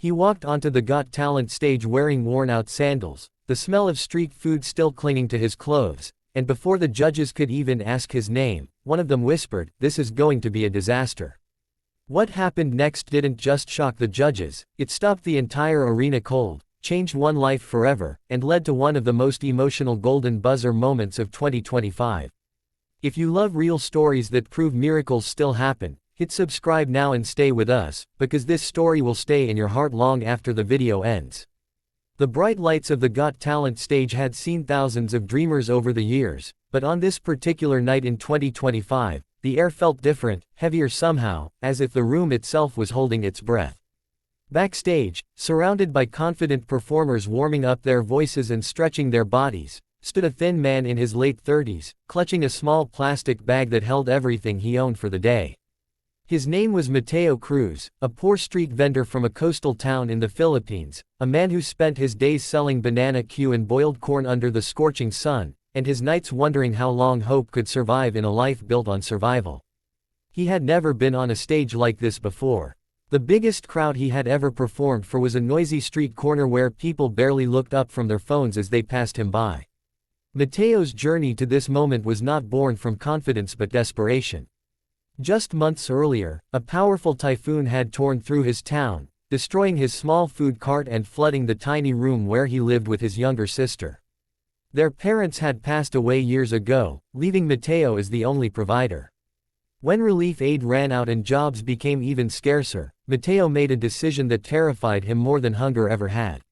He walked onto the Got Talent stage wearing worn-out sandals, the smell of street food still clinging to his clothes, and before the judges could even ask his name, one of them whispered, "This is going to be a disaster." What happened next didn't just shock the judges, it stopped the entire arena cold, changed one life forever, and led to one of the most emotional golden buzzer moments of 2025. If you love real stories that prove miracles still happen, hit subscribe now and stay with us, because this story will stay in your heart long after the video ends. The bright lights of the Got Talent stage had seen thousands of dreamers over the years, but on this particular night in 2025, the air felt different, heavier somehow, as if the room itself was holding its breath. Backstage, surrounded by confident performers warming up their voices and stretching their bodies, stood a thin man in his late 30s, clutching a small plastic bag that held everything he owned for the day. His name was Mateo Cruz, a poor street vendor from a coastal town in the Philippines, a man who spent his days selling banana Q and boiled corn under the scorching sun, and his nights wondering how long hope could survive in a life built on survival. He had never been on a stage like this before. The biggest crowd he had ever performed for was a noisy street corner where people barely looked up from their phones as they passed him by. Mateo's journey to this moment was not born from confidence but desperation. Just months earlier, a powerful typhoon had torn through his town, destroying his small food cart and flooding the tiny room where he lived with his younger sister. Their parents had passed away years ago, leaving Mateo as the only provider. When relief aid ran out and jobs became even scarcer, Mateo made a decision that terrified him more than hunger ever had.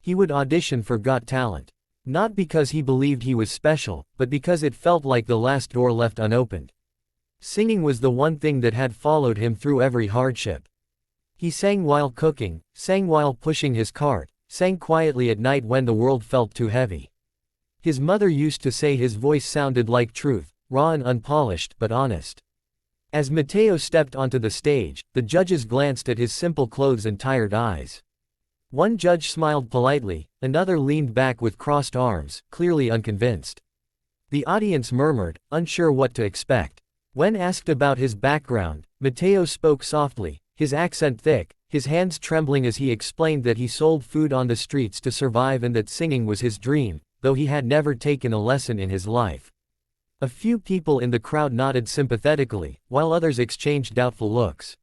He would audition for Got Talent. Not because he believed he was special, but because it felt like the last door left unopened. Singing was the one thing that had followed him through every hardship. He sang while cooking, sang while pushing his cart, sang quietly at night when the world felt too heavy. His mother used to say his voice sounded like truth, raw and unpolished but honest. As Mateo stepped onto the stage, the judges glanced at his simple clothes and tired eyes. One judge smiled politely, another leaned back with crossed arms, clearly unconvinced. The audience murmured, unsure what to expect. When asked about his background, Mateo spoke softly, his accent thick, his hands trembling as he explained that he sold food on the streets to survive and that singing was his dream, though he had never taken a lesson in his life. A few people in the crowd nodded sympathetically, while others exchanged doubtful looks.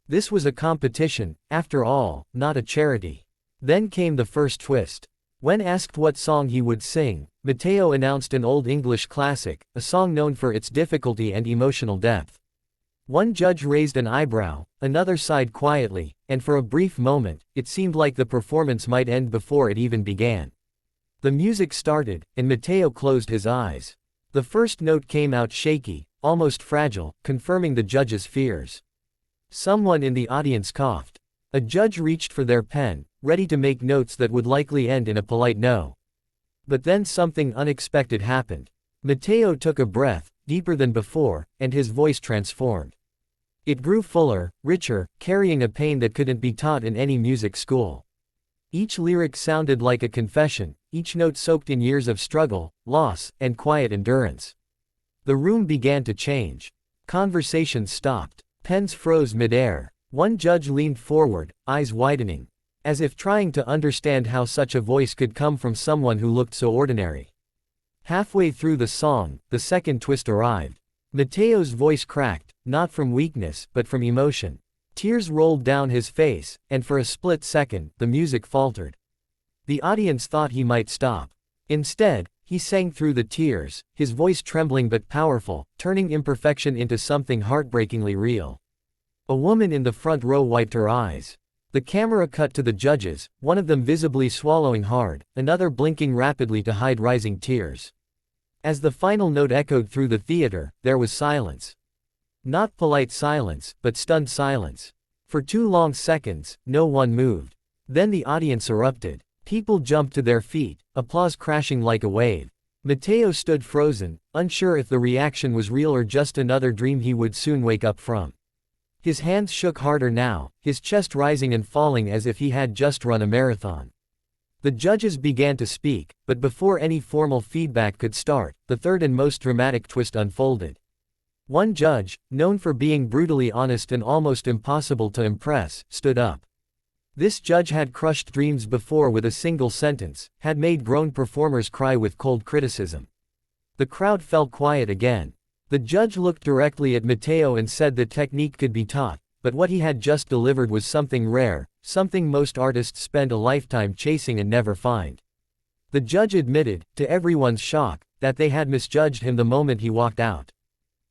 This was a competition, after all, not a charity. Then came the first twist. When asked what song he would sing, Mateo announced an old English classic, a song known for its difficulty and emotional depth. One judge raised an eyebrow, another sighed quietly, and for a brief moment, it seemed like the performance might end before it even began. The music started, and Mateo closed his eyes. The first note came out shaky, almost fragile, confirming the judge's fears. Someone in the audience coughed. A judge reached for their pen, ready to make notes that would likely end in a polite no. But then something unexpected happened. Mateo took a breath, deeper than before, and his voice transformed. It grew fuller, richer, carrying a pain that couldn't be taught in any music school. Each lyric sounded like a confession, each note soaked in years of struggle, loss, and quiet endurance. The room began to change. Conversations stopped. Pens froze mid-air. One judge leaned forward, eyes widening, as if trying to understand how such a voice could come from someone who looked so ordinary. Halfway through the song, the second twist arrived. Mateo's voice cracked, not from weakness, but from emotion. Tears rolled down his face, and for a split second, the music faltered. The audience thought he might stop. Instead, he sang through the tears, his voice trembling but powerful, turning imperfection into something heartbreakingly real. A woman in the front row wiped her eyes. The camera cut to the judges, one of them visibly swallowing hard, another blinking rapidly to hide rising tears. As the final note echoed through the theater, there was silence. Not polite silence, but stunned silence. For 2 long seconds, no one moved. Then the audience erupted. People jumped to their feet, applause crashing like a wave. Mateo stood frozen, unsure if the reaction was real or just another dream he would soon wake up from. His hands shook harder now, his chest rising and falling as if he had just run a marathon. The judges began to speak, but before any formal feedback could start, the third and most dramatic twist unfolded. One judge, known for being brutally honest and almost impossible to impress, stood up. This judge had crushed dreams before with a single sentence, had made grown performers cry with cold criticism. The crowd fell quiet again. The judge looked directly at Mateo and said that technique could be taught, but what he had just delivered was something rare, something most artists spend a lifetime chasing and never find. The judge admitted, to everyone's shock, that they had misjudged him the moment he walked out.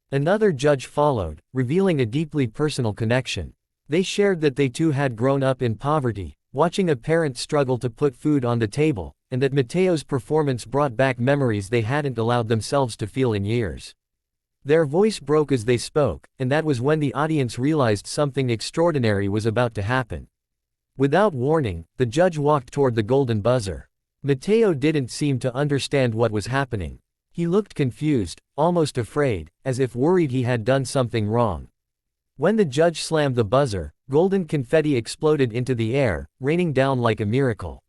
Another judge followed, revealing a deeply personal connection. They shared that they too had grown up in poverty, watching a parent struggle to put food on the table, and that Mateo's performance brought back memories they hadn't allowed themselves to feel in years. Their voice broke as they spoke, and that was when the audience realized something extraordinary was about to happen. Without warning, the judge walked toward the golden buzzer. Mateo didn't seem to understand what was happening. He looked confused, almost afraid, as if worried he had done something wrong. When the judge slammed the buzzer, golden confetti exploded into the air, raining down like a miracle.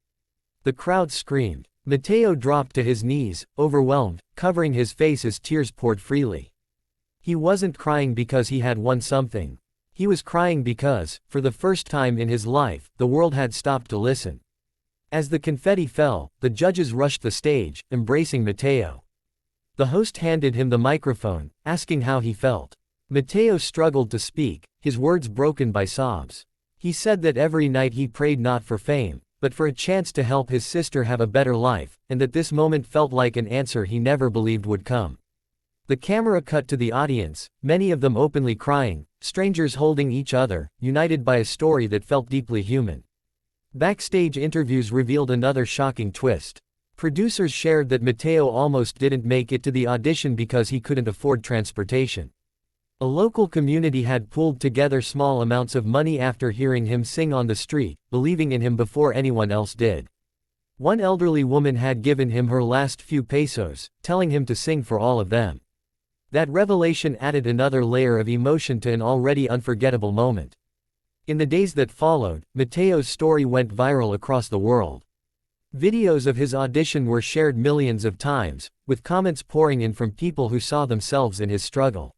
The crowd screamed. Mateo dropped to his knees, overwhelmed, covering his face as tears poured freely. He wasn't crying because he had won something. He was crying because, for the first time in his life, the world had stopped to listen. As the confetti fell, the judges rushed the stage, embracing Mateo. The host handed him the microphone, asking how he felt. Mateo struggled to speak, his words broken by sobs. He said that every night he prayed not for fame, but for a chance to help his sister have a better life, and that this moment felt like an answer he never believed would come. The camera cut to the audience, many of them openly crying, strangers holding each other, united by a story that felt deeply human. Backstage interviews revealed another shocking twist. Producers shared that Mateo almost didn't make it to the audition because he couldn't afford transportation. A local community had pooled together small amounts of money after hearing him sing on the street, believing in him before anyone else did. One elderly woman had given him her last few pesos, telling him to sing for all of them. That revelation added another layer of emotion to an already unforgettable moment. In the days that followed, Mateo's story went viral across the world. Videos of his audition were shared millions of times, with comments pouring in from people who saw themselves in his struggle.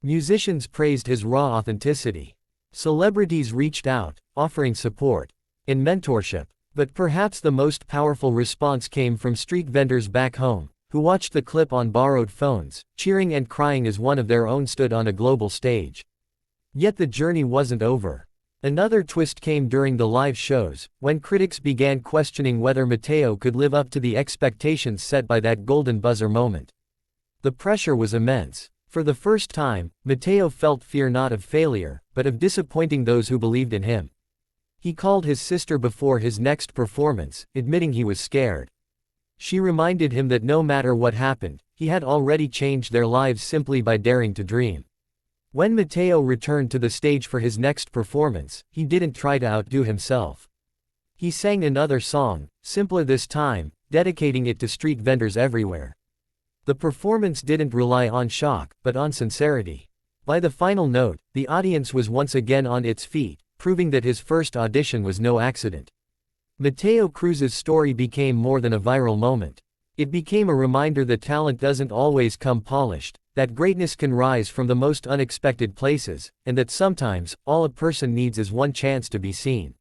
Musicians praised his raw authenticity. Celebrities reached out, offering support and mentorship. But perhaps the most powerful response came from street vendors back home, who watched the clip on borrowed phones, cheering and crying as one of their own stood on a global stage. Yet the journey wasn't over. Another twist came during the live shows, when critics began questioning whether Mateo could live up to the expectations set by that golden buzzer moment. The pressure was immense. For the first time, Mateo felt fear not of failure, but of disappointing those who believed in him. He called his sister before his next performance, admitting he was scared. She reminded him that no matter what happened, he had already changed their lives simply by daring to dream. When Mateo returned to the stage for his next performance, he didn't try to outdo himself. He sang another song, simpler this time, dedicating it to street vendors everywhere. The performance didn't rely on shock, but on sincerity. By the final note, the audience was once again on its feet, proving that his first audition was no accident. Mateo Cruz's story became more than a viral moment. It became a reminder that talent doesn't always come polished, that greatness can rise from the most unexpected places, and that sometimes, all a person needs is one chance to be seen.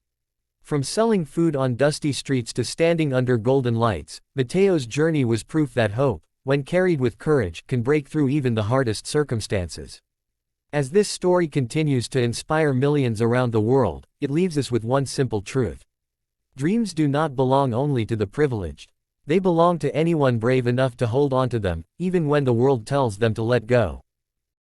From selling food on dusty streets to standing under golden lights, Mateo's journey was proof that hope, when carried with courage, can break through even the hardest circumstances. As this story continues to inspire millions around the world, it leaves us with one simple truth. Dreams do not belong only to the privileged. They belong to anyone brave enough to hold on to them, even when the world tells them to let go.